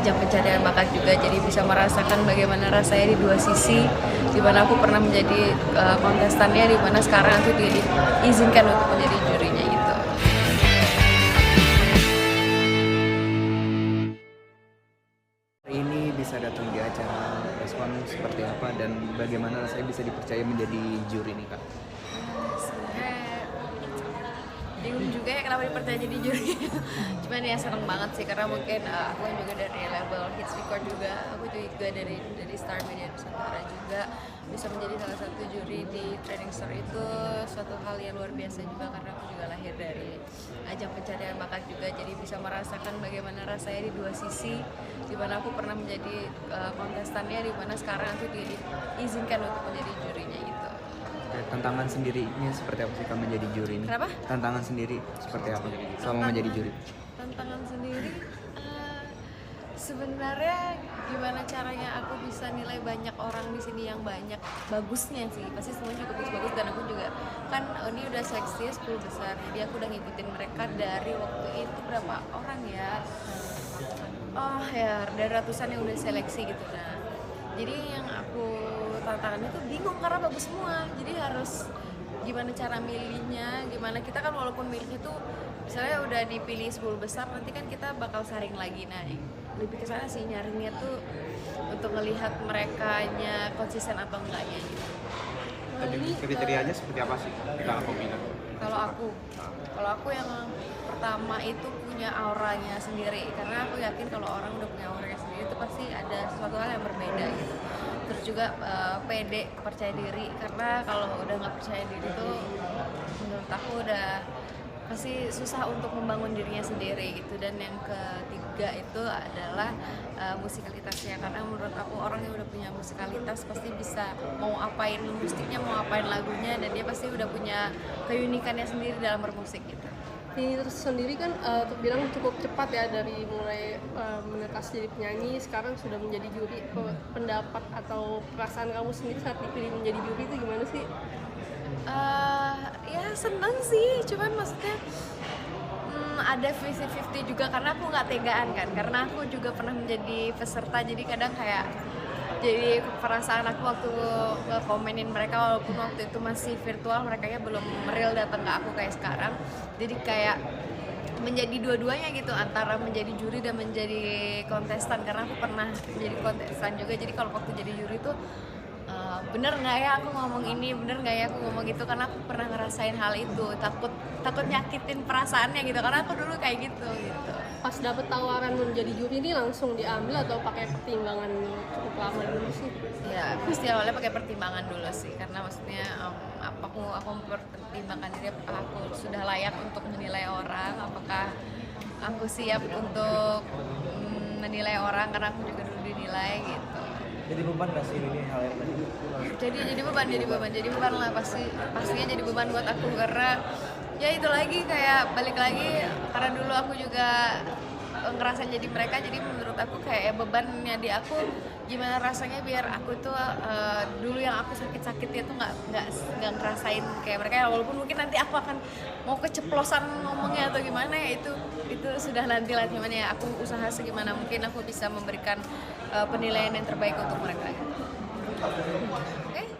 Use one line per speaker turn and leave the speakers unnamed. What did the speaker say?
ajang pencarian bakat juga, jadi bisa merasakan bagaimana rasanya di dua sisi, di mana aku pernah menjadi kontestannya, di mana sekarang aku diizinkan untuk menjadi jurinya gitu.
Hari ini bisa datang di acara respon seperti apa dan bagaimana rasanya bisa dipercaya menjadi juri nih Kak?
Sebenarnya bingung juga ya kenapa dipercaya jadi juri. Cuman ya seneng banget sih karena mungkin aku kan juga dari label Hits Record juga, aku juga dari Star Media Nusantara juga, bisa menjadi salah satu juri di Trending Store itu suatu hal yang luar biasa juga karena aku juga lahir dari ajang pencarian bakat juga, jadi bisa merasakan bagaimana rasanya di dua sisi, di mana aku pernah menjadi kontestannya, di mana sekarang aku diizinkan untuk menjadi jurinya gitu.
Tantangan sendirinya seperti apa sih Kak menjadi juri ini?
Kenapa?
Tantangan sendiri seperti apa selama menjadi juri?
Tantangan sendiri sebenarnya gimana caranya aku bisa nilai banyak orang di sini yang banyak bagusnya sih, pasti semuanya juga bagus-bagus, dan aku juga kan ini udah seleksi 10 besar, jadi aku udah ngikutin mereka dari waktu itu berapa orang ya, oh ya dari ratusan yang udah seleksi gitu. Nah jadi yang aku tantangannya tuh bingung karena bagus semua, jadi harus gimana cara milihnya, gimana kita kan walaupun milihnya tuh misalnya udah dipilih 10 besar, nanti kan kita bakal saring lagi. Nah lebih ke sana sih nyarinya tuh untuk ngelihat merekanya konsisten atau enggaknya gitu.
Kriterianya seperti apa sih kita peminat?
Kalau aku yang pertama itu punya auranya sendiri, karena aku yakin kalau orang udah punya auranya sendiri itu pasti ada sesuatu hal yang berbeda gitu. Terus juga pede, percaya diri, karena kalau udah nggak percaya diri tuh menurut aku udah pasti susah untuk membangun dirinya sendiri gitu. Dan yang ketiga itu adalah musikalitasnya, karena menurut aku orang yang udah punya musikalitas pasti bisa mau apain musiknya, mau apain lagunya, dan dia pasti udah punya keunikannya sendiri dalam bermusik gitu.
Ini terus sendiri kan terbilang cukup cepat ya, dari mulai menetas jadi penyanyi sekarang sudah menjadi juri. Pendapat atau perasaan kamu sendiri saat dipilih menjadi juri itu gimana sih?
Ya seneng sih, cuman maksudnya ada 50-50 juga karena aku nggak tegaan kan, karena aku juga pernah menjadi peserta, jadi kadang kayak jadi perasaan aku waktu nge-komenin mereka, walaupun waktu itu masih virtual, mereka belum real datang ke aku kayak sekarang, jadi kayak menjadi dua-duanya gitu, antara menjadi juri dan menjadi kontestan, karena aku pernah menjadi kontestan juga. Jadi kalau waktu jadi juri tuh bener nggak ya aku ngomong ini, bener nggak ya aku ngomong gitu, karena aku pernah ngerasain hal itu, takut nyakitin perasaannya gitu, karena aku dulu kayak gitu.
Pas dapet tawaran menjadi juri ini langsung diambil atau pakai pertimbangan cukup lama dulu sih?
Ya pasti awalnya pakai pertimbangan dulu sih, karena maksudnya aku mempertimbangkan diri, apakah aku sudah layak untuk menilai orang, apakah aku siap untuk menilai orang, karena aku juga dulu dinilai gitu.
Jadi beban nggak sih ini hal yang tadi?
Jadi beban lah, pastinya jadi beban buat aku, karena ya itu lagi kayak balik lagi, karena dulu aku juga ngerasa jadi mereka, jadi menurut aku kayak bebannya di aku gimana rasanya biar aku tuh dulu yang aku sakit-sakitnya tuh nggak ngerasain kayak mereka, walaupun mungkin nanti aku akan mau keceplosan ngomongnya atau gimana ya, itu sudah nanti lah, gimana ya aku usaha segimana mungkin aku bisa memberikan penilaian yang terbaik untuk mereka. Oke?